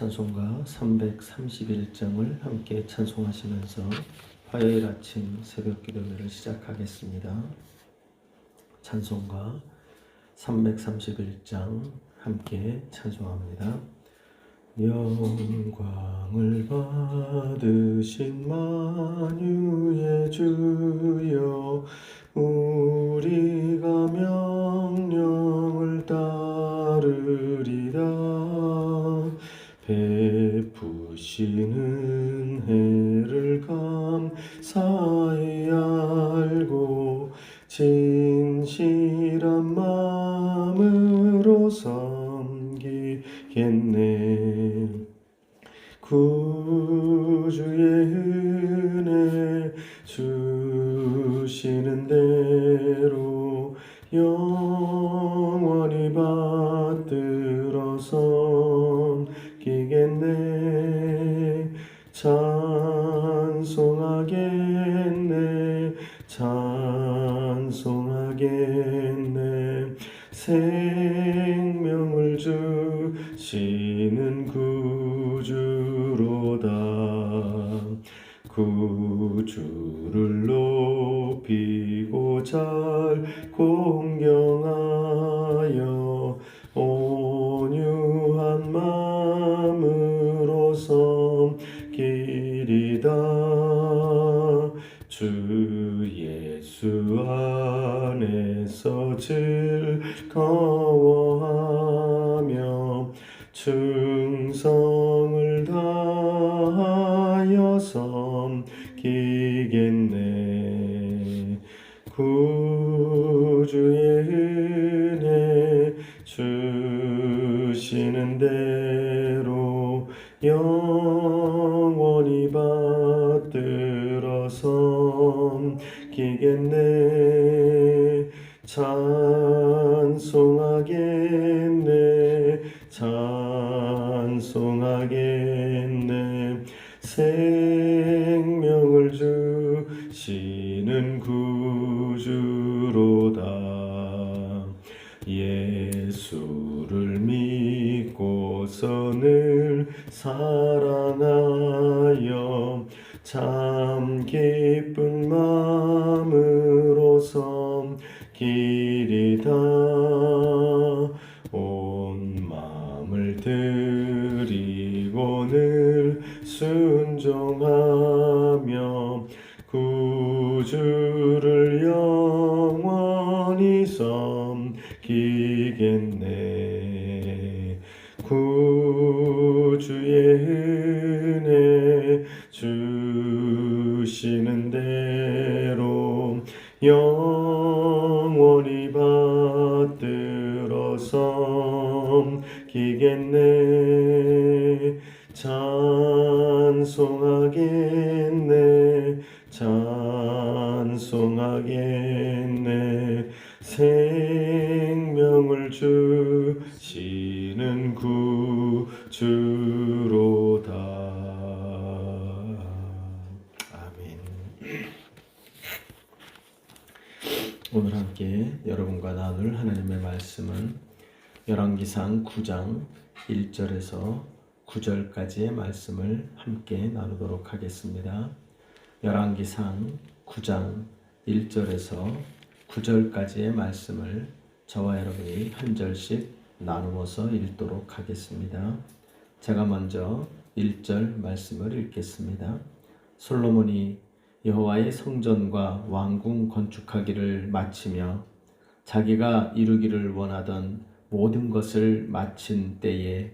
찬송가 331장을 함께 찬송하시면서 화요일 아침 새벽 기도회를 시작하겠습니다. 찬송가 331장 함께 찬송합니다. 영광을 받으신 만유의 주여, 우리가 명령을 따르리라. 베푸시는 은혜를 감사히 알고 진실한 마음으로 섬기겠네. 구주의 은혜 주시는 대로 영원히 받들어 섬기겠네. 찬송하겠네. 찬송하겠네. 생명을 주시는 구주로다. 구주를 높이고 잘 공경하여 온유한 마음으로 섬기리다. 주 예수 안에서 즐거워하며 충성을 다하여 섬기겠네. 구주의 은혜 주시는 대로 영원히 받들어 섬기겠네. 찬송하겠네. 찬송하겠네. 생명을 주시는 구주로다. 예수를 믿고서 늘 사랑하여 참 기쁜 마음으로 섬기리다. 온 마음을 드리고 늘 순종하며 구주를 영원히 섬기겠네. 구주의 은혜 주시는 대로 영원히 받들어 섬기겠네. 찬송하겠네. 찬송하겠네. 생명을 주시는 구주로다. 아멘. 오늘 함께 여러분과 나눌 하나님의 말씀은 열왕기상 9장 1절에서 9절까지의 말씀을 함께 나누도록 하겠습니다. 열왕기상 9장 1절에서 9절까지의 말씀을 저와 여러분이 한 절씩 나누어서 읽도록 하겠습니다. 제가 먼저 1절 말씀을 읽겠습니다. 솔로몬이 여호와의 성전과 왕궁 건축하기를 마치며 자기가 이루기를 원하던 모든 것을 마친 때에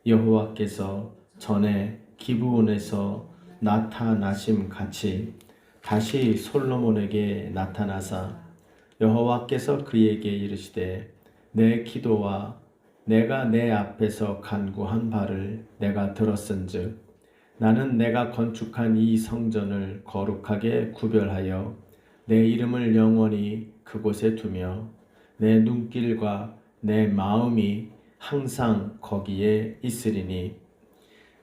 여호와께서 전에 기브온에서 나타나심 같이 다시 솔로몬에게 나타나사 여호와께서 그에게 이르시되 내 기도와 내가 내 앞에서 간구한 바를 내가 들었은즉 나는 내가 건축한 이 성전을 거룩하게 구별하여 내 이름을 영원히 그곳에 두며 내 눈길과 내 마음이 항상 거기에 있으리니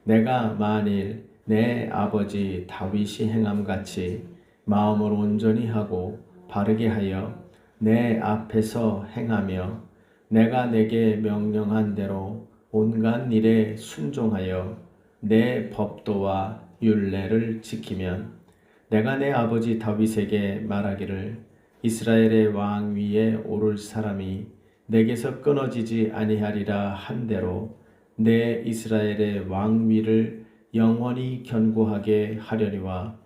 내가 만일 내 아버지 다윗이 행함같이 마음을 온전히 하고 바르게 하여 내 앞에서 행하며 내가 내게 명령한 대로 온갖 일에 순종하여 내 법도와 율례를 지키면 내가 내 아버지 다윗에게 말하기를 이스라엘의 왕 위에 오를 사람이 내게서 끊어지지 아니하리라 한 대로 내 이스라엘의 왕 위를 영원히 견고하게 하려니와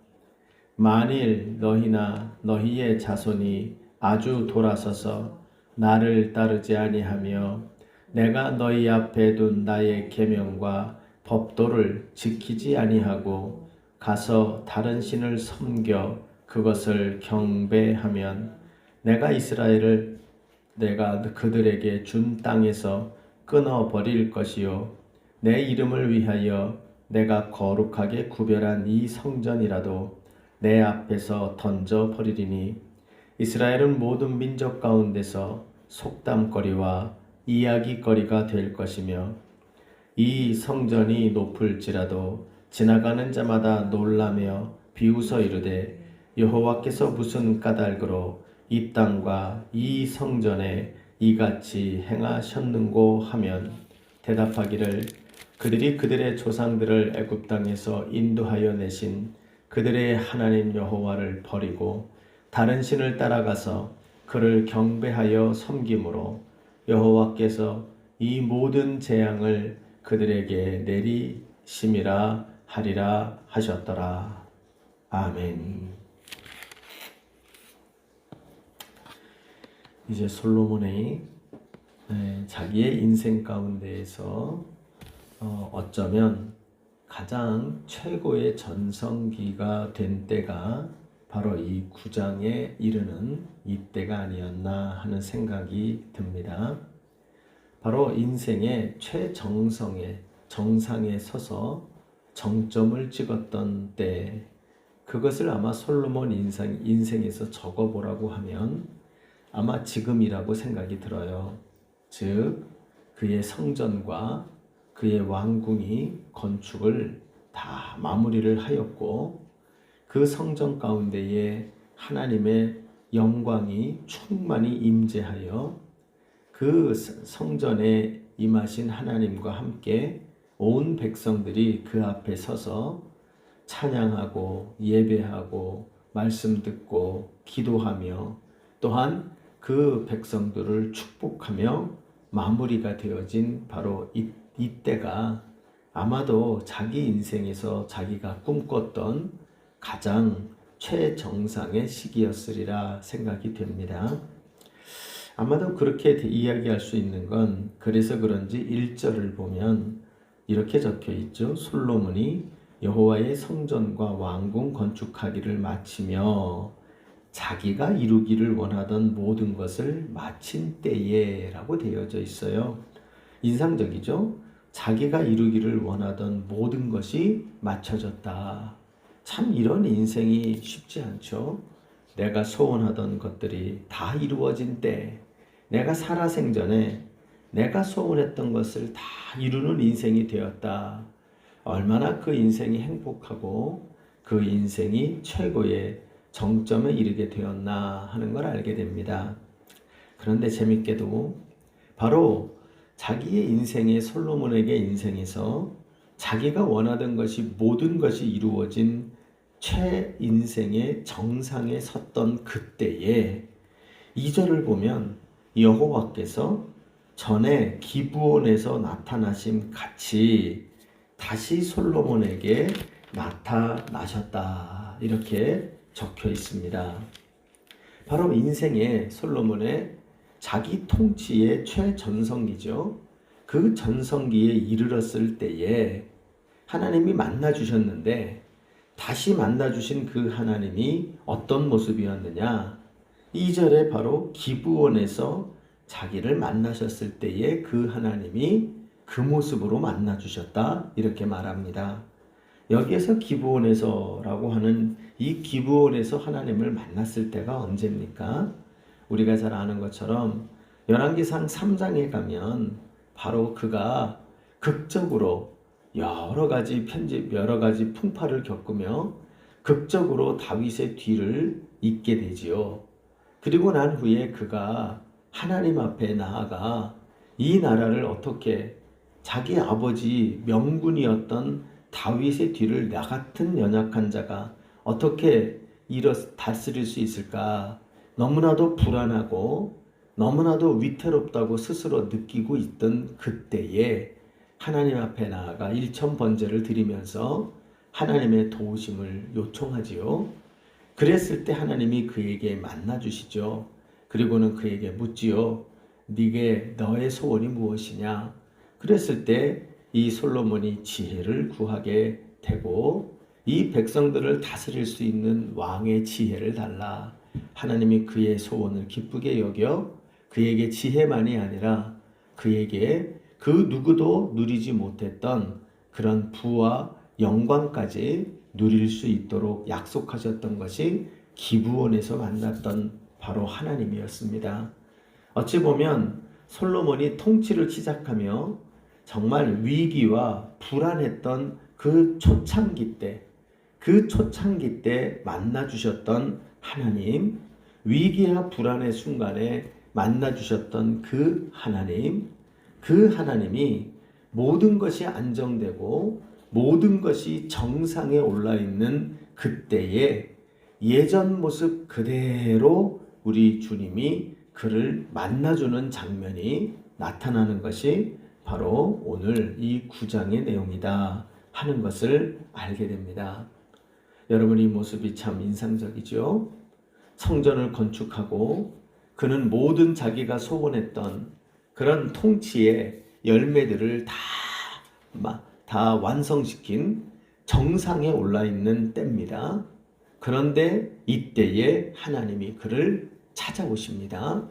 만일 너희나 너희의 자손이 아주 돌아서서 나를 따르지 아니하며 내가 너희 앞에 둔 나의 계명과 법도를 지키지 아니하고 가서 다른 신을 섬겨 그것을 경배하면 내가 이스라엘을 내가 그들에게 준 땅에서 끊어버릴 것이요 내 이름을 위하여 내가 거룩하게 구별한 이 성전이라도 내 앞에서 던져버리리니 이스라엘은 모든 민족 가운데서 속담거리와 이야기거리가 될 것이며 이 성전이 높을지라도 지나가는 자마다 놀라며 비웃어 이르되 여호와께서 무슨 까닭으로 이 땅과 이 성전에 이같이 행하셨는고 하면 대답하기를 그들이 그들의 조상들을 애굽 땅에서 인도하여 내신 그들의 하나님 여호와를 버리고 다른 신을 따라가서 그를 경배하여 섬김으로 여호와께서 이 모든 재앙을 그들에게 내리심이라 하리라 하셨더라. 아멘. 이제 솔로몬의 자기의 인생 가운데에서 어쩌면 가장 최고의 전성기가 된 때가 바로 이 9장에 이르는 이때가 아니었나 하는 생각이 듭니다. 바로 인생의 최정성의 정상에 서서 정점을 찍었던 때, 그것을 아마 솔로몬 인생에서 적어보라고 하면 아마 지금이라고 생각이 들어요. 즉 그의 성전과 그의 왕궁이 건축을 다 마무리를 하였고 그 성전 가운데에 하나님의 영광이 충만히 임재하여 그 성전에 임하신 하나님과 함께 온 백성들이 그 앞에 서서 찬양하고 예배하고 말씀 듣고 기도하며 또한 그 백성들을 축복하며 마무리가 되어진 바로 이때가 아마도 자기 인생에서 자기가 꿈꿨던 가장 최정상의 시기였으리라 생각이 됩니다. 아마도 그렇게 이야기할 수 있는 건 그래서 그런지 1절을 보면 이렇게 적혀 있죠. 솔로몬이 여호와의 성전과 왕궁 건축하기를 마치며 자기가 이루기를 원하던 모든 것을 마친 때에 라고 되어져 있어요. 인상적이죠? 자기가 이루기를 원하던 모든 것이 마쳐졌다. 참 이런 인생이 쉽지 않죠. 내가 소원하던 것들이 다 이루어진 때, 내가 살아생전에 내가 소원했던 것을 다 이루는 인생이 되었다. 얼마나 그 인생이 행복하고 그 인생이 최고의 정점에 이르게 되었나 하는 걸 알게 됩니다. 그런데 재밌게도 바로 자기의 인생의 솔로몬에게 인생에서 자기가 원하던 것이 모든 것이 이루어진 최인생의 정상에 섰던 그때에 2절을 보면 여호와께서 전에 기브온에서 나타나심 같이 다시 솔로몬에게 나타나셨다. 이렇게 적혀 있습니다. 바로 인생의 솔로몬의 자기 통치의 최전성기죠. 그 전성기에 이르렀을 때에 하나님이 만나주셨는데 다시 만나주신 그 하나님이 어떤 모습이었느냐? 2절에 바로 기브온에서 자기를 만나셨을 때에 그 하나님이 그 모습으로 만나주셨다 이렇게 말합니다. 여기에서 기브온에서라고 하는 이 기브온에서 하나님을 만났을 때가 언제입니까? 우리가 잘 아는 것처럼 열왕기상 3장에 가면 바로 그가 극적으로 여러 가지 풍파를 겪으며 극적으로 다윗의 뒤를 잇게 되지요. 그리고 난 후에 그가 하나님 앞에 나아가 이 나라를 어떻게 자기 아버지 명군이었던 다윗의 뒤를 나 같은 연약한 자가 어떻게 다스릴 수 있을까? 너무나도 불안하고 너무나도 위태롭다고 스스로 느끼고 있던 그때에 하나님 앞에 나아가 일천번제를 드리면서 하나님의 도우심을 요청하지요. 그랬을 때 하나님이 그에게 만나 주시죠. 그리고는 그에게 묻지요. 네게 너의 소원이 무엇이냐? 그랬을 때 이 솔로몬이 지혜를 구하게 되고 이 백성들을 다스릴 수 있는 왕의 지혜를 달라. 하나님이 그의 소원을 기쁘게 여겨 그에게 지혜만이 아니라 그에게 그 누구도 누리지 못했던 그런 부와 영광까지 누릴 수 있도록 약속하셨던 것이 기브온에서 만났던 바로 하나님이었습니다. 어찌 보면 솔로몬이 통치를 시작하며 정말 위기와 불안했던 그 초창기 때 만나 주셨던 하나님, 위기와 불안의 순간에 만나 주셨던 그 하나님이 모든 것이 안정되고 모든 것이 정상에 올라 있는 그때에 예전 모습 그대로 우리 주님이 그를 만나주는 장면이 나타나는 것이 바로 오늘 이 9장의 내용이다 하는 것을 알게 됩니다. 여러분, 이 모습이 참 인상적이죠. 성전을 건축하고 그는 모든 자기가 소원했던 그런 통치의 열매들을 다 완성시킨 정상에 올라 있는 때입니다. 그런데 이때에 하나님이 그를 찾아오십니다.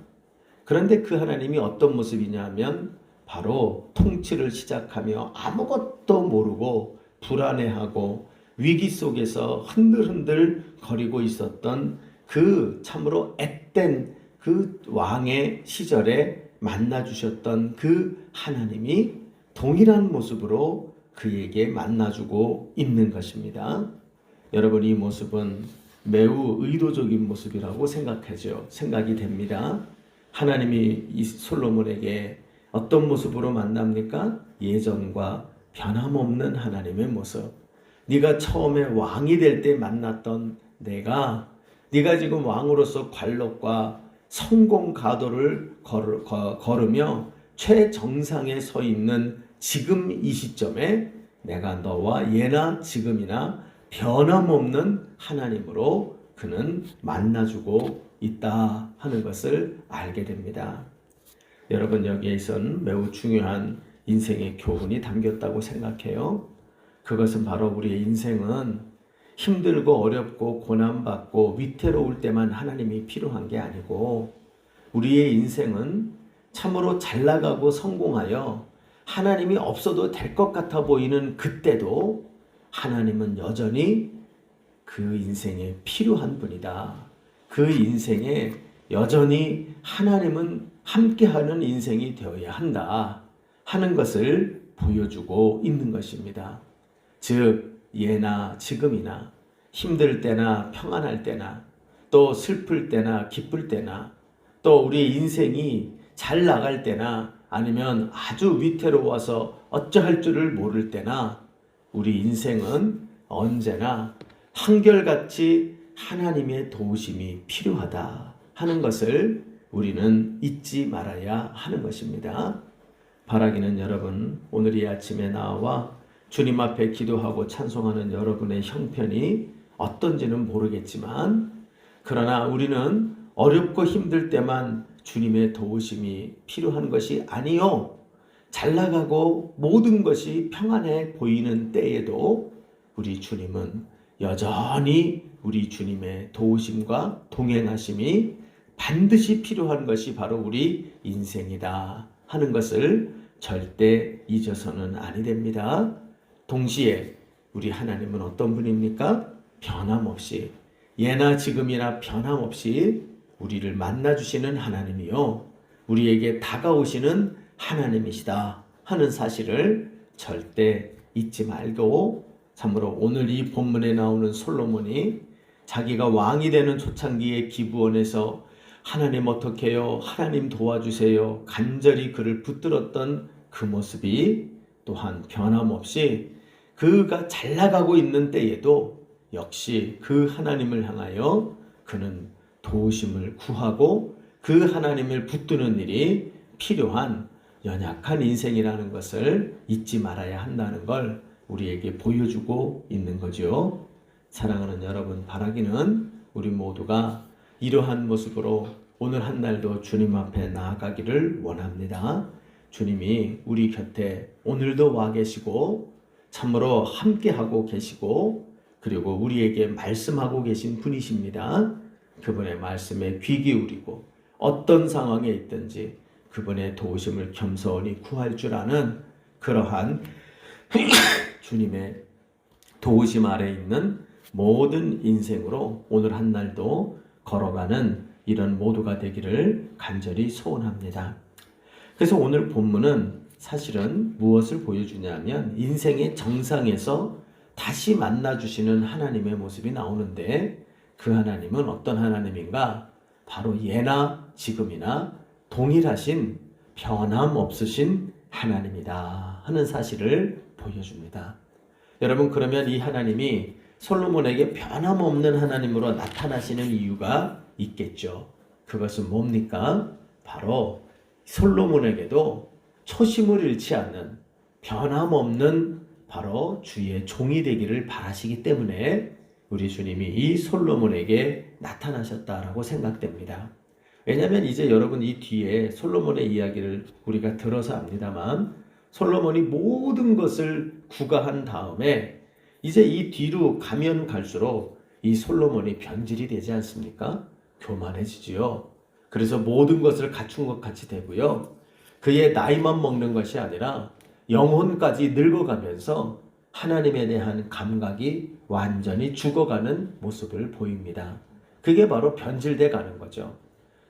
그런데 그 하나님이 어떤 모습이냐면 바로 통치를 시작하며 아무것도 모르고 불안해하고 위기 속에서 흔들흔들 거리고 있었던 그 참으로 앳된 그 왕의 시절에 만나 주셨던 그 하나님이 동일한 모습으로 그에게 만나주고 있는 것입니다. 여러분, 이 모습은 매우 의도적인 모습이라고 생각이 됩니다. 하나님이 이 솔로몬에게 어떤 모습으로 만납니까? 예전과 변함없는 하나님의 모습. 네가 처음에 왕이 될 때 만났던 네가 지금 왕으로서 관록과 성공 가도를 걸으며 최정상에 서 있는 지금 이 시점에 내가 너와 예나 지금이나 변함없는 하나님으로 그는 만나주고 있다 하는 것을 알게 됩니다. 여러분, 여기에선 매우 중요한 인생의 교훈이 담겼다고 생각해요. 그것은 바로 우리의 인생은 힘들고 어렵고 고난받고 위태로울 때만 하나님이 필요한 게 아니고 우리의 인생은 참으로 잘 나가고 성공하여 하나님이 없어도 될 것 같아 보이는 그때도 하나님은 여전히 그 인생에 필요한 분이다. 그 인생에 여전히 하나님은 함께하는 인생이 되어야 한다 하는 것을 보여주고 있는 것입니다. 즉 예나 지금이나 힘들 때나 평안할 때나 또 슬플 때나 기쁠 때나 또 우리 인생이 잘 나갈 때나 아니면 아주 위태로워서 어쩌할 줄을 모를 때나 우리 인생은 언제나 한결같이 하나님의 도우심이 필요하다 하는 것을 우리는 잊지 말아야 하는 것입니다. 바라기는 여러분, 오늘 이 아침에 나와 주님 앞에 기도하고 찬송하는 여러분의 형편이 어떤지는 모르겠지만 그러나 우리는 어렵고 힘들 때만 주님의 도우심이 필요한 것이 아니요, 잘 나가고 모든 것이 평안해 보이는 때에도 우리 주님은 여전히 우리 주님의 도우심과 동행하심이 반드시 필요한 것이 바로 우리 인생이다 하는 것을 절대 잊어서는 아니 됩니다. 동시에 우리 하나님은 어떤 분입니까? 변함없이 예나 지금이나 변함없이 우리를 만나주시는 하나님이요, 우리에게 다가오시는 하나님이시다 하는 사실을 절대 잊지 말고 참으로 오늘 이 본문에 나오는 솔로몬이 자기가 왕이 되는 초창기의 기브온에서 하나님 어떻게 해요? 하나님 도와주세요. 간절히 그를 붙들었던 그 모습이 또한 변함없이 그가 잘 나가고 있는 때에도 역시 그 하나님을 향하여 그는 도우심을 구하고 그 하나님을 붙드는 일이 필요한 연약한 인생이라는 것을 잊지 말아야 한다는 걸 우리에게 보여주고 있는 거죠. 사랑하는 여러분, 바라기는 우리 모두가 이러한 모습으로 오늘 한 날도 주님 앞에 나아가기를 원합니다. 주님이 우리 곁에 오늘도 와 계시고 참으로 함께하고 계시고 그리고 우리에게 말씀하고 계신 분이십니다. 그분의 말씀에 귀 기울이고 어떤 상황에 있든지 그분의 도우심을 겸손히 구할 줄 아는 그러한 주님의 도우심 아래 있는 모든 인생으로 오늘 한 날도 걸어가는 이런 모두가 되기를 간절히 소원합니다. 그래서 오늘 본문은 사실은 무엇을 보여주냐면 인생의 정상에서 다시 만나주시는 하나님의 모습이 나오는데 그 하나님은 어떤 하나님인가? 바로 예나 지금이나 동일하신 변함없으신 하나님이다 하는 사실을 보여줍니다. 여러분, 그러면 이 하나님이 솔로몬에게 변함없는 하나님으로 나타나시는 이유가 있겠죠. 그것은 뭡니까? 바로 솔로몬에게도 초심을 잃지 않는 변함없는 바로 주의 종이 되기를 바라시기 때문에 우리 주님이 이 솔로몬에게 나타나셨다라고 생각됩니다. 왜냐하면 이제 여러분 이 뒤에 솔로몬의 이야기를 우리가 들어서 압니다만 솔로몬이 모든 것을 구가한 다음에 이제 이 뒤로 가면 갈수록 이 솔로몬이 변질이 되지 않습니까? 교만해지지요. 그래서 모든 것을 갖춘 것 같이 되고요. 그의 나이만 먹는 것이 아니라 영혼까지 늙어가면서 하나님에 대한 감각이 완전히 죽어가는 모습을 보입니다. 그게 바로 변질돼 가는 거죠.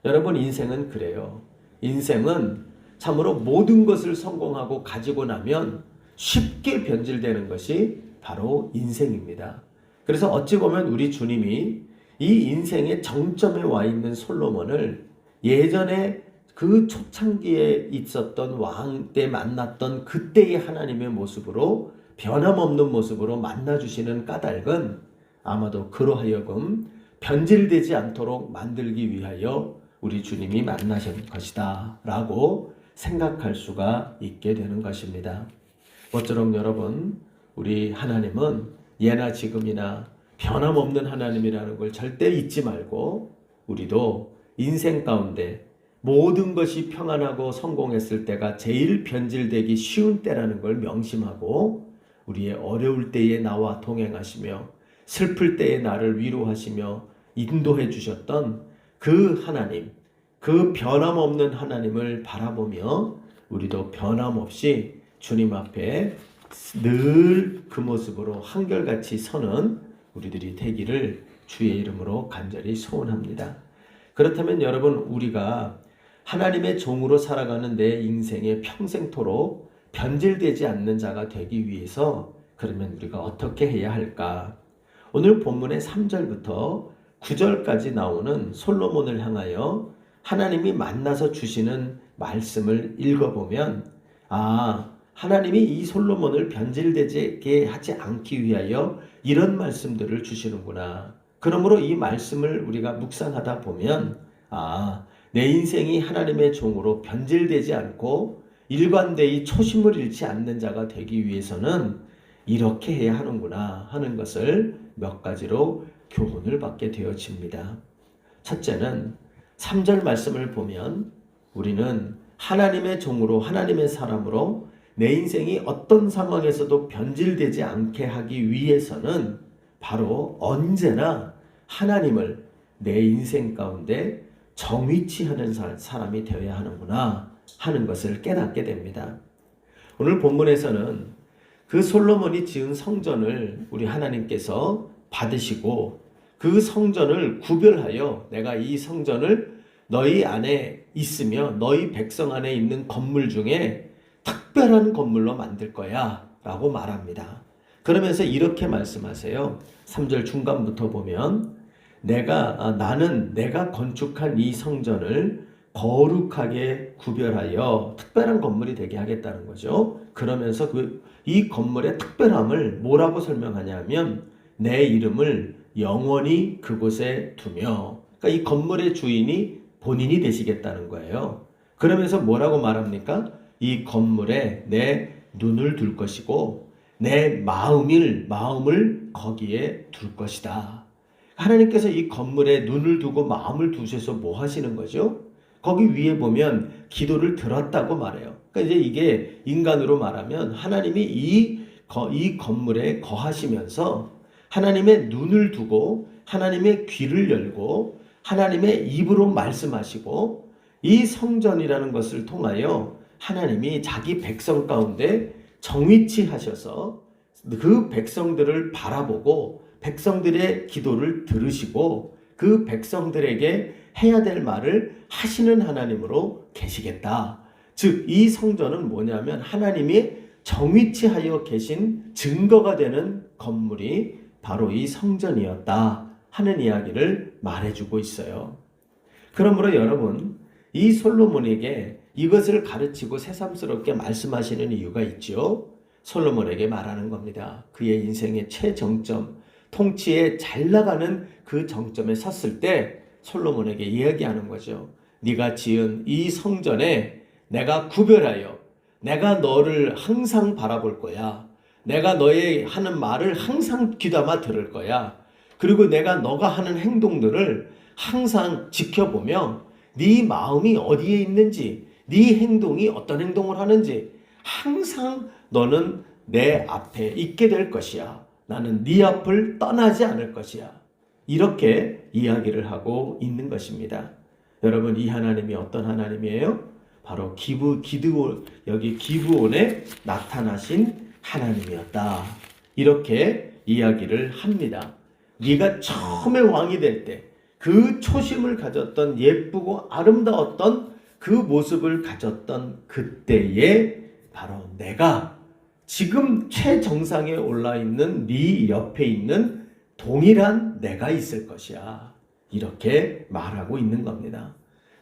여러분, 인생은 그래요. 인생은 참으로 모든 것을 성공하고 가지고 나면 쉽게 변질되는 것이 바로 인생입니다. 그래서 어찌 보면 우리 주님이 이 인생의 정점에 와 있는 솔로몬을 예전에 그 초창기에 있었던 왕 때 만났던 그때의 하나님의 모습으로 변함없는 모습으로 만나주시는 까닭은 아마도 그러하여금 변질되지 않도록 만들기 위하여 우리 주님이 만나신 것이다 라고 생각할 수가 있게 되는 것입니다. 모쪼록 여러분, 우리 하나님은 예나 지금이나 변함없는 하나님이라는 걸 절대 잊지 말고 우리도 인생 가운데 모든 것이 평안하고 성공했을 때가 제일 변질되기 쉬운 때라는 걸 명심하고 우리의 어려울 때에 나와 동행하시며 슬플 때에 나를 위로하시며 인도해 주셨던 그 하나님, 그 변함없는 하나님을 바라보며 우리도 변함없이 주님 앞에 늘 그 모습으로 한결같이 서는 우리들이 되기를 주의 이름으로 간절히 소원합니다. 그렇다면 여러분, 우리가 하나님의 종으로 살아가는 내 인생에 평생토록 변질되지 않는 자가 되기 위해서 그러면 우리가 어떻게 해야 할까? 오늘 본문의 3절부터 9절까지 나오는 솔로몬을 향하여 하나님이 만나서 주시는 말씀을 읽어보면 하나님이 이 솔로몬을 변질되게 하지 않기 위하여 이런 말씀들을 주시는구나. 그러므로 이 말씀을 우리가 묵상하다 보면 내 인생이 하나님의 종으로 변질되지 않고 일관되이 초심을 잃지 않는 자가 되기 위해서는 이렇게 해야 하는구나 하는 것을 몇 가지로 교훈을 받게 되어집니다. 첫째는 3절 말씀을 보면 우리는 하나님의 종으로 하나님의 사람으로 내 인생이 어떤 상황에서도 변질되지 않게 하기 위해서는 바로 언제나 하나님을 내 인생 가운데 정위치하는 사람이 되어야 하는구나 하는 것을 깨닫게 됩니다. 오늘 본문에서는 그 솔로몬이 지은 성전을 우리 하나님께서 받으시고 그 성전을 구별하여 내가 이 성전을 너희 안에 있으며 너희 백성 안에 있는 건물 중에 특별한 건물로 만들 거야 라고 말합니다. 그러면서 이렇게 말씀하세요. 3절 중간부터 보면 나는 내가 건축한 이 성전을 거룩하게 구별하여 특별한 건물이 되게 하겠다는 거죠. 그러면서 이 건물의 특별함을 뭐라고 설명하냐면 내 이름을 영원히 그곳에 두며, 그러니까 이 건물의 주인이 본인이 되시겠다는 거예요. 그러면서 뭐라고 말합니까? 이 건물에 내 눈을 둘 것이고 내 마음을 거기에 둘 것이다. 하나님께서 이 건물에 눈을 두고 마음을 두셔서 뭐 하시는 거죠? 거기 위에 보면 기도를 들었다고 말해요. 그러니까 이제 이게 인간으로 말하면 하나님이 이 건물에 거하시면서 하나님의 눈을 두고 하나님의 귀를 열고 하나님의 입으로 말씀하시고 이 성전이라는 것을 통하여 하나님이 자기 백성 가운데 정위치하셔서 그 백성들을 바라보고 백성들의 기도를 들으시고 그 백성들에게 해야 될 말을 하시는 하나님으로 계시겠다. 즉, 이 성전은 뭐냐면 하나님이 정위치하여 계신 증거가 되는 건물이 바로 이 성전이었다 하는 이야기를 말해주고 있어요. 그러므로 여러분, 이 솔로몬에게 이것을 가르치고 새삼스럽게 말씀하시는 이유가 있죠. 솔로몬에게 말하는 겁니다. 그의 인생의 최정점, 통치에 잘 나가는 그 정점에 섰을 때 솔로몬에게 이야기하는 거죠. 네가 지은 이 성전에 내가 구별하여 내가 너를 항상 바라볼 거야. 내가 너의 하는 말을 항상 귀담아 들을 거야. 그리고 내가 너가 하는 행동들을 항상 지켜보며 네 마음이 어디에 있는지, 네 행동이 어떤 행동을 하는지 항상 너는 내 앞에 있게 될 것이야. 나는 네 앞을 떠나지 않을 것이야. 이렇게 이야기를 하고 있는 것입니다. 여러분, 이 하나님이 어떤 하나님이에요? 바로 여기 기브온에 나타나신 하나님이었다. 이렇게 이야기를 합니다. 네가 처음에 왕이 될 때 그 초심을 가졌던 예쁘고 아름다웠던 그 모습을 가졌던 그때에 바로 내가 지금 최정상에 올라 있는 네 옆에 있는 동일한 내가 있을 것이야. 이렇게 말하고 있는 겁니다.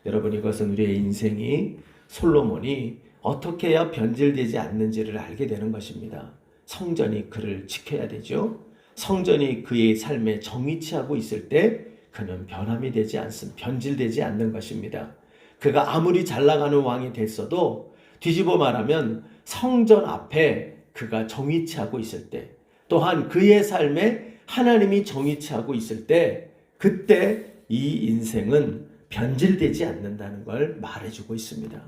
여러분, 이것은 우리의 인생이 솔로몬이 어떻게 해야 변질되지 않는지를 알게 되는 것입니다. 성전이 그를 지켜야 되죠. 성전이 그의 삶에 정위치하고 있을 때 그는 변질되지 않는 것입니다. 그가 아무리 잘 나가는 왕이 됐어도 뒤집어 말하면 성전 앞에 그가 정위치하고 있을 때, 또한 그의 삶에 하나님이 정위치하고 있을 때, 그때 이 인생은 변질되지 않는다는 걸 말해주고 있습니다.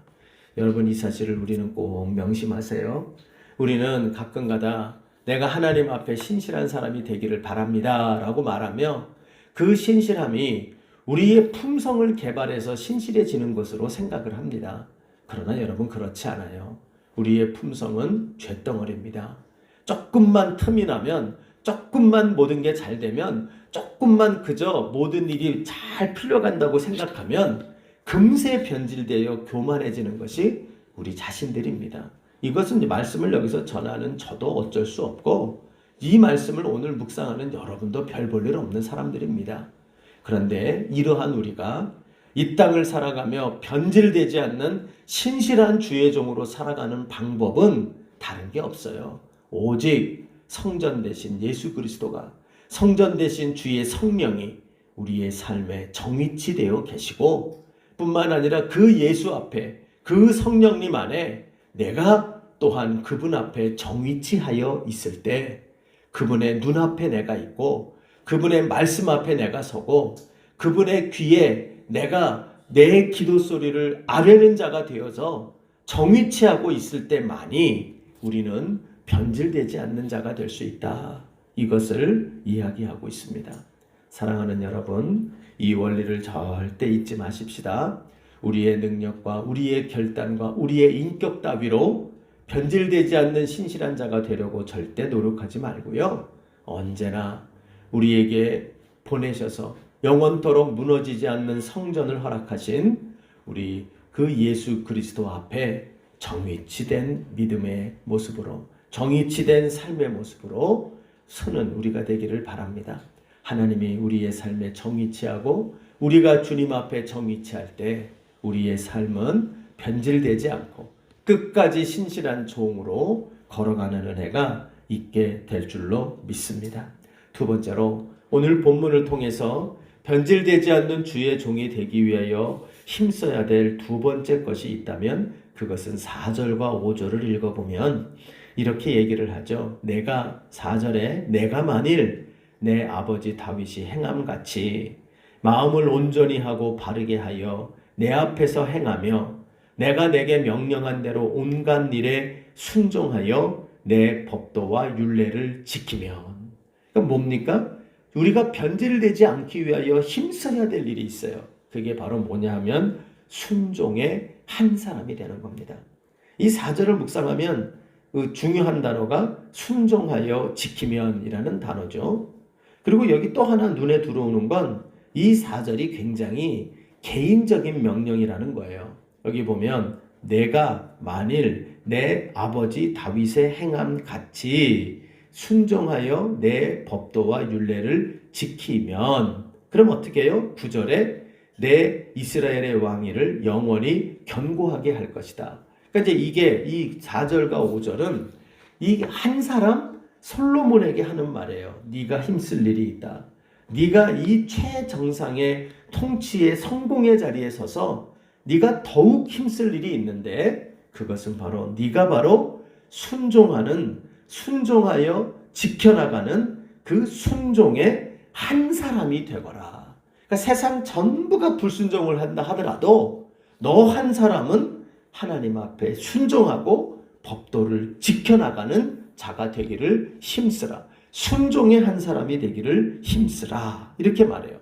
여러분, 이 사실을 우리는 꼭 명심하세요. 우리는 가끔가다 내가 하나님 앞에 신실한 사람이 되기를 바랍니다 라고 말하며 그 신실함이 우리의 품성을 개발해서 신실해지는 것으로 생각을 합니다. 그러나 여러분, 그렇지 않아요. 우리의 품성은 쇳덩어리입니다. 조금만 틈이 나면, 조금만 모든 게 잘 되면, 조금만 그저 모든 일이 잘 풀려간다고 생각하면 금세 변질되어 교만해지는 것이 우리 자신들입니다. 이것은 말씀을 여기서 전하는 저도 어쩔 수 없고 이 말씀을 오늘 묵상하는 여러분도 별 볼 일 없는 사람들입니다. 그런데 이러한 우리가 이 땅을 살아가며 변질되지 않는 신실한 주의 종으로 살아가는 방법은 다른 게 없어요. 오직 성전 대신 예수 그리스도가, 성전 대신 주의 성령이 우리의 삶에 정위치되어 계시고 뿐만 아니라 그 예수 앞에, 그 성령님 안에 내가 또한 그분 앞에 정위치하여 있을 때 그분의 눈앞에 내가 있고 그분의 말씀 앞에 내가 서고 그분의 귀에 내가 내 기도 소리를 아뢰는 자가 되어서 정위치하고 있을 때만이 우리는 변질되지 않는 자가 될 수 있다. 이것을 이야기하고 있습니다. 사랑하는 여러분, 이 원리를 절대 잊지 마십시다. 우리의 능력과 우리의 결단과 우리의 인격 따위로 변질되지 않는 신실한 자가 되려고 절대 노력하지 말고요. 언제나 우리에게 보내셔서 영원토록 무너지지 않는 성전을 허락하신 우리 그 예수 그리스도 앞에 정위치된 믿음의 모습으로, 정위치된 삶의 모습으로 서는 우리가 되기를 바랍니다. 하나님이 우리의 삶에 정위치하고 우리가 주님 앞에 정위치할 때 우리의 삶은 변질되지 않고 끝까지 신실한 종으로 걸어가는 은혜가 있게 될 줄로 믿습니다. 두 번째로 오늘 본문을 통해서 변질되지 않는 주의 종이 되기 위하여 힘써야 될 두 번째 것이 있다면 그것은 4절과 5절을 읽어보면 이렇게 얘기를 하죠. 4절에 내가 만일 내 아버지 다윗이 행함같이 마음을 온전히 하고 바르게 하여 내 앞에서 행하며 내가 내게 명령한 대로 온갖 일에 순종하여 내 법도와 율례를 지키면. 그러니까 뭡니까? 우리가 변질되지 않기 위하여 힘써야 될 일이 있어요. 그게 바로 뭐냐 하면 순종의 한 사람이 되는 겁니다. 이 4절을 묵상하면 그 중요한 단어가 순종하여 지키면이라는 단어죠. 그리고 여기 또 하나 눈에 들어오는 건 이 4절이 굉장히 개인적인 명령이라는 거예요. 여기 보면 내가 만일 내 아버지 다윗의 행함 같이 순종하여 내 법도와 율례를 지키면 그럼 어떻게 해요? 9절에 내 이스라엘의 왕위를 영원히 견고하게 할 것이다. 그러니까 이제 이게 이 4절과 5절은 이 한 사람 솔로몬에게 하는 말이에요. 네가 힘쓸 일이 있다. 네가 이 최정상의 통치의 성공의 자리에 서서 네가 더욱 힘쓸 일이 있는데 그것은 바로 네가 바로 순종하여 지켜나가는 그 순종의 한 사람이 되거라. 그러니까 세상 전부가 불순종을 한다 하더라도 너 한 사람은 하나님 앞에 순종하고 법도를 지켜나가는 자가 되기를 힘쓰라. 순종의 한 사람이 되기를 힘쓰라. 이렇게 말해요.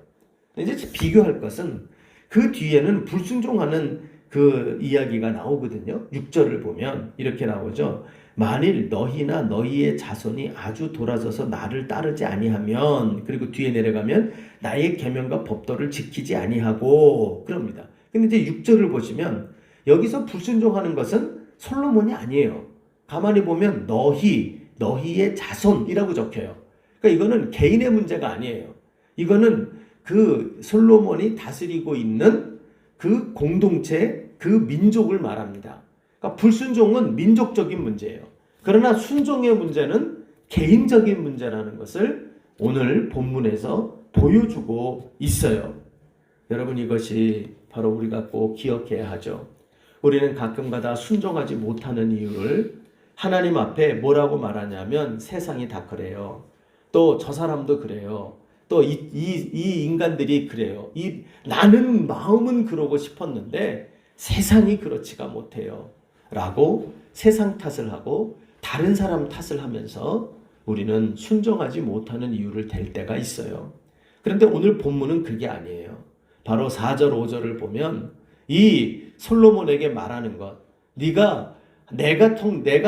이제 비교할 것은 그 뒤에는 불순종하는 그 이야기가 나오거든요. 6절을 보면 이렇게 나오죠. 만일 너희나 너희의 자손이 아주 돌아서서 나를 따르지 아니하면 그리고 뒤에 내려가면 나의 계명과 법도를 지키지 아니하고 그럽니다. 근데 이제 6절을 보시면 여기서 불순종하는 것은 솔로몬이 아니에요. 가만히 보면 너희의 자손이라고 적혀요. 그러니까 이거는 개인의 문제가 아니에요. 이거는 그 솔로몬이 다스리고 있는 그 공동체, 그 민족을 말합니다. 그러니까 불순종은 민족적인 문제예요. 그러나 순종의 문제는 개인적인 문제라는 것을 오늘 본문에서 보여주고 있어요. 여러분 이것이 바로 우리가 꼭 기억해야 하죠. 우리는 가끔가다 순종하지 못하는 이유를 하나님 앞에 뭐라고 말하냐면 세상이 다 그래요. 또 저 사람도 그래요. 또 이 인간들이 그래요. 나는 마음은 그러고 싶었는데 세상이 그렇지가 못해요. 라고 세상 탓을 하고 다른 사람 탓을 하면서 우리는 순종하지 못하는 이유를 댈 때가 있어요. 그런데 오늘 본문은 그게 아니에요. 바로 4절 5절을 보면 이 솔로몬에게 말하는 것, 내가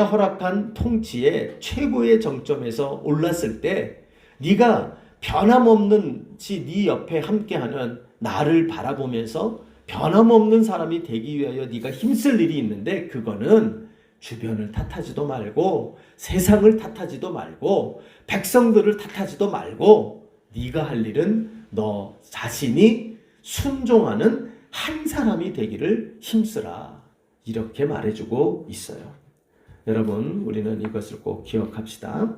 허락한 통치의 최고의 정점에서 올랐을 때 네가 변함없는지 네 옆에 함께하는 나를 바라보면서 변함없는 사람이 되기 위하여 네가 힘쓸 일이 있는데 그거는 주변을 탓하지도 말고 세상을 탓하지도 말고 백성들을 탓하지도 말고 네가 할 일은 너 자신이 순종하는 한 사람이 되기를 힘쓰라. 이렇게 말해주고 있어요. 여러분 우리는 이것을 꼭 기억합시다.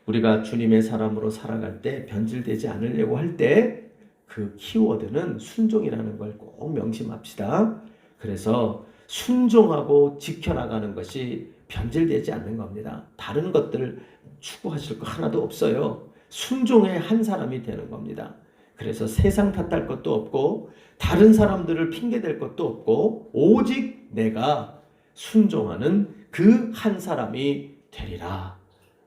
우리가 주님의 사람으로 살아갈 때 변질되지 않으려고 할 때 그 키워드는 순종이라는 걸 꼭 명심합시다. 그래서 순종하고 지켜나가는 것이 변질되지 않는 겁니다. 다른 것들 추구하실 거 하나도 없어요. 순종의 한 사람이 되는 겁니다. 그래서 세상 탓할 것도 없고 다른 사람들을 핑계댈 것도 없고 오직 내가 순종하는 그 한 사람이 되리라.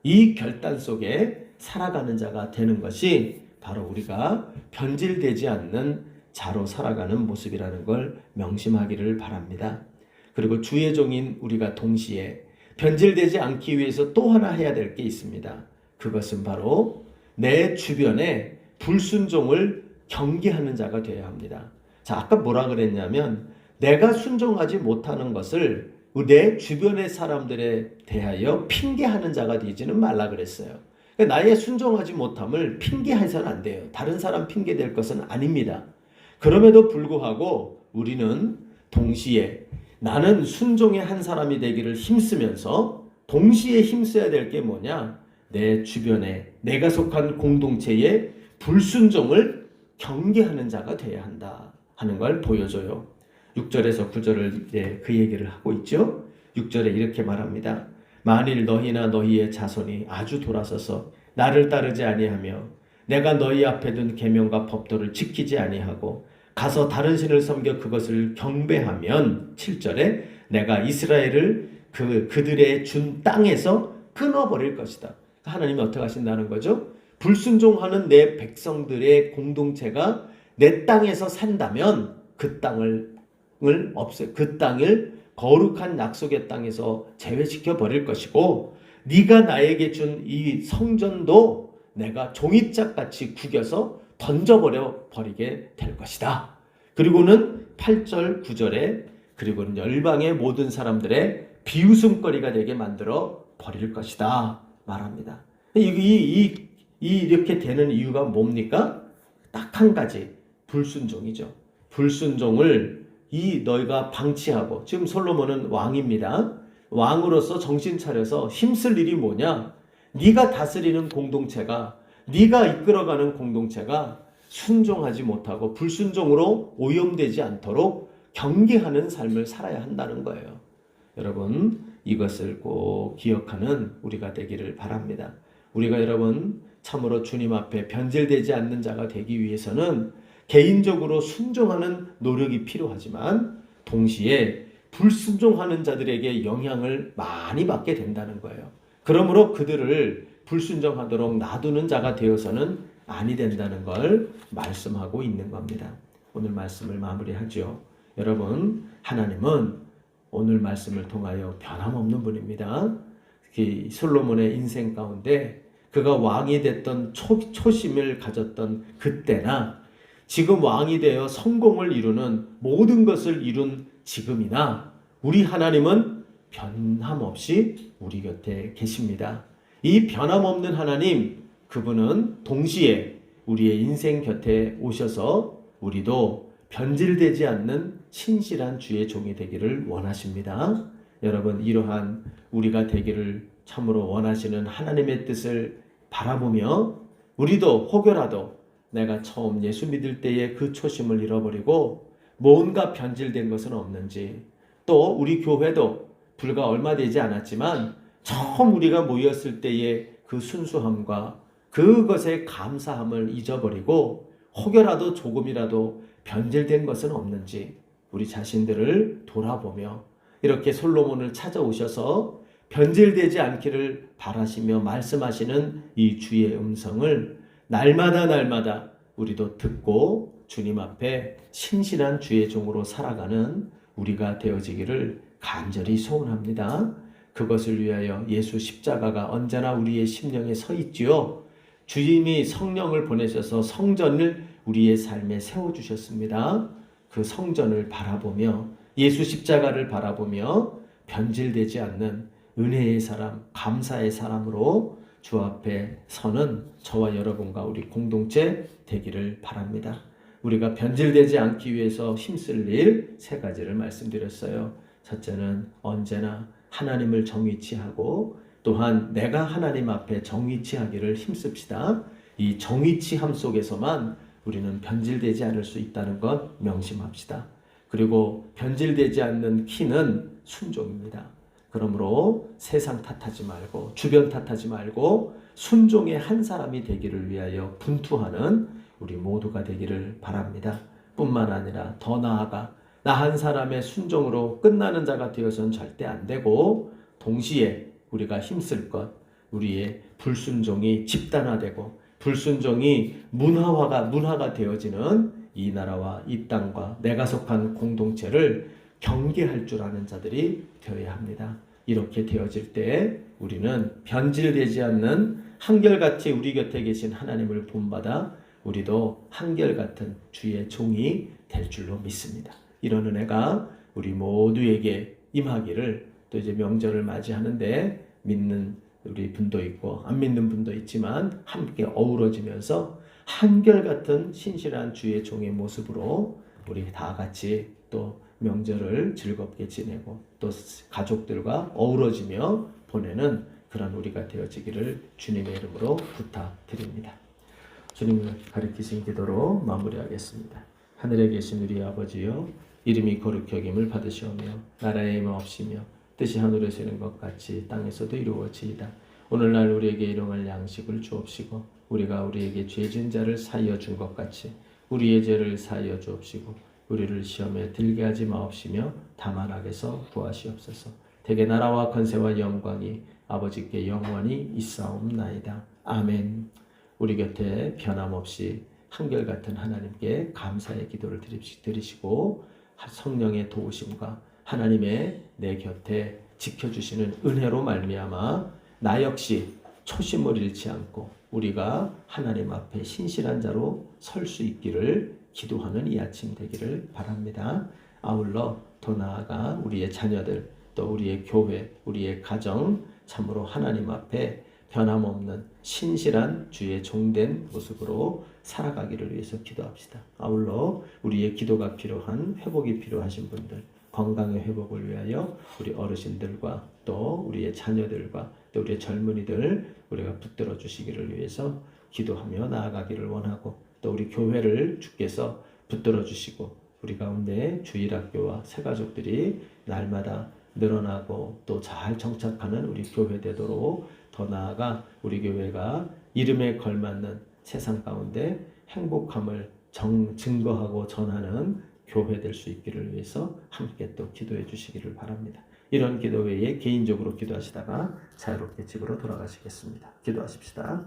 이 결단 속에 살아가는 자가 되는 것이 바로 우리가 변질되지 않는 자로 살아가는 모습이라는 걸 명심하기를 바랍니다. 그리고 주의 종인 우리가 동시에 변질되지 않기 위해서 또 하나 해야 될 게 있습니다. 그것은 바로 내 주변에 불순종을 경계하는 자가 되어야 합니다. 자, 아까 뭐라 그랬냐면 내가 순종하지 못하는 것을 내 주변의 사람들에 대하여 핑계하는 자가 되지는 말라 그랬어요. 나의 순종하지 못함을 핑계해서는 안 돼요. 다른 사람 핑계될 것은 아닙니다. 그럼에도 불구하고 우리는 동시에 나는 순종의 한 사람이 되기를 힘쓰면서 동시에 힘써야 될 게 뭐냐? 내 주변에 내가 속한 공동체의 불순종을 경계하는 자가 되어야 한다 하는 걸 보여줘요. 6절에서 9절을 이제 그 얘기를 하고 있죠. 6절에 이렇게 말합니다. 만일 너희나 너희의 자손이 아주 돌아서서 나를 따르지 아니하며 내가 너희 앞에 둔 계명과 법도를 지키지 아니하고 가서 다른 신을 섬겨 그것을 경배하면 7절에 내가 이스라엘을 그들의 준 땅에서 끊어버릴 것이다. 하나님이 어떻게 하신다는 거죠? 불순종하는 내 백성들의 공동체가 내 땅에서 산다면 그 땅을 그 땅을 거룩한 약속의 땅에서 제외시켜 버릴 것이고 네가 나에게 준 이 성전도 내가 종이짝같이 구겨서 던져버려 버리게 될 것이다. 그리고는 8절 9절에 그리고는 열방의 모든 사람들의 비웃음거리가 되게 만들어 버릴 것이다 말합니다. 이렇게 되는 이유가 뭡니까? 딱 한 가지, 불순종이죠. 불순종을 너희가 방치하고, 지금 솔로몬은 왕입니다. 왕으로서 정신 차려서 힘쓸 일이 뭐냐? 네가 다스리는 공동체가, 네가 이끌어가는 공동체가 순종하지 못하고 불순종으로 오염되지 않도록 경계하는 삶을 살아야 한다는 거예요. 여러분, 이것을 꼭 기억하는 우리가 되기를 바랍니다. 우리가 여러분 참으로 주님 앞에 변질되지 않는 자가 되기 위해서는 개인적으로 순종하는 노력이 필요하지만 동시에 불순종하는 자들에게 영향을 많이 받게 된다는 거예요. 그러므로 그들을 불순종하도록 놔두는 자가 되어서는 아니 된다는 걸 말씀하고 있는 겁니다. 오늘 말씀을 마무리하죠. 여러분, 하나님은 오늘 말씀을 통하여 변함없는 분입니다. 솔로몬의 인생 가운데 그가 왕이 됐던 초심을 가졌던 그때나 지금 왕이 되어 성공을 이루는 모든 것을 이룬 지금이나 우리 하나님은 변함없이 우리 곁에 계십니다. 이 변함없는 하나님, 그분은 동시에 우리의 인생 곁에 오셔서 우리도 변질되지 않는 신실한 주의 종이 되기를 원하십니다. 여러분, 이러한 우리가 되기를 참으로 원하시는 하나님의 뜻을 바라보며 우리도 혹여라도 내가 처음 예수 믿을 때의 그 초심을 잃어버리고 뭔가 변질된 것은 없는지, 또 우리 교회도 불과 얼마 되지 않았지만 처음 우리가 모였을 때의 그 순수함과 그것의 감사함을 잊어버리고 혹여라도 조금이라도 변질된 것은 없는지 우리 자신들을 돌아보며 이렇게 솔로몬을 찾아오셔서 변질되지 않기를 바라시며 말씀하시는 이 주의 음성을 날마다 우리도 듣고 주님 앞에 신실한 주의 종으로 살아가는 우리가 되어지기를 간절히 소원합니다. 그것을 위하여 예수 십자가가 언제나 우리의 심령에 서 있지요. 주님이 성령을 보내셔서 성전을 우리의 삶에 세워주셨습니다. 그 성전을 바라보며 예수 십자가를 바라보며 변질되지 않는 은혜의 사람, 감사의 사람으로 주 앞에 서는 저와 여러분과 우리 공동체 되기를 바랍니다. 우리가 변질되지 않기 위해서 힘쓸 일 3가지를 말씀드렸어요. 첫째는 언제나 하나님을 정의치 하고 또한 내가 하나님 앞에 정의치 하기를 힘씁시다. 이 정의치함 속에서만 우리는 변질되지 않을 수 있다는 것 명심합시다. 그리고 변질되지 않는 키는 순종입니다. 그러므로 세상 탓하지 말고 주변 탓하지 말고 순종의 한 사람이 되기를 위하여 분투하는 우리 모두가 되기를 바랍니다. 뿐만 아니라 더 나아가 나 한 사람의 순종으로 끝나는 자가 되어서는 절대 안 되고 동시에 우리가 힘쓸 것, 우리의 불순종이 집단화되고 불순종이 문화가 되어지는 이 나라와 이 땅과 내가 속한 공동체를 경계할 줄 아는 자들이 되어야 합니다. 이렇게 되어질 때 우리는 변질되지 않는 한결같이 우리 곁에 계신 하나님을 본받아 우리도 한결같은 주의 종이 될 줄로 믿습니다. 이런 은혜가 우리 모두에게 임하기를, 또 이제 명절을 맞이하는데 믿는 우리 분도 있고 안 믿는 분도 있지만 함께 어우러지면서 한결같은 신실한 주의 종의 모습으로 우리 다 같이 또 명절을 즐겁게 지내고 또 가족들과 어우러지며 보내는 그런 우리가 되어지기를 주님의 이름으로 부탁드립니다. 주님을 가리키신 기도로 마무리하겠습니다. 하늘에 계신 우리 아버지여, 이름이 거룩히 여김을 받으시오며 나라의 임하옵시며 뜻이 하늘에서 이룬 것 같이 땅에서도 이루어지이다. 오늘날 우리에게 일용할 양식을 주옵시고 우리가 우리에게 죄 지은 자를 사하여 준 것 같이 우리의 죄를 사하여 주옵시고 우리를 시험에 들게 하지 마옵시며 다만 악에서 구하시옵소서. 대개 나라와 권세와 영광이 아버지께 영원히 있사옵나이다. 아멘. 우리 곁에 변함없이 한결같은 하나님께 감사의 기도를 드리시고 성령의 도우심과 하나님의 내 곁에 지켜주시는 은혜로 말미암아 나 역시 초심을 잃지 않고 우리가 하나님 앞에 신실한 자로 설 수 있기를 기도하는 이 아침 되기를 바랍니다. 아울러 더 나아가 우리의 자녀들 또 우리의 교회 우리의 가정 참으로 하나님 앞에 변함없는 신실한 주의 종된 모습으로 살아가기를 위해서 기도합시다. 아울러 우리의 기도가 필요한 회복이 필요하신 분들 건강의 회복을 위하여 우리 어르신들과 또 우리의 자녀들과 또 우리의 젊은이들 우리가 붙들어 주시기를 위해서 기도하며 나아가기를 원하고 또 우리 교회를 주께서 붙들어 주시고 우리 가운데 주일학교와 새가족들이 날마다 늘어나고 또 잘 정착하는 우리 교회 되도록 더 나아가 우리 교회가 이름에 걸맞는 세상 가운데 행복함을 증거하고 전하는 교회 될 수 있기를 위해서 함께 또 기도해 주시기를 바랍니다. 이런 기도 외에 개인적으로 기도하시다가 자유롭게 집으로 돌아가시겠습니다. 기도하십시다.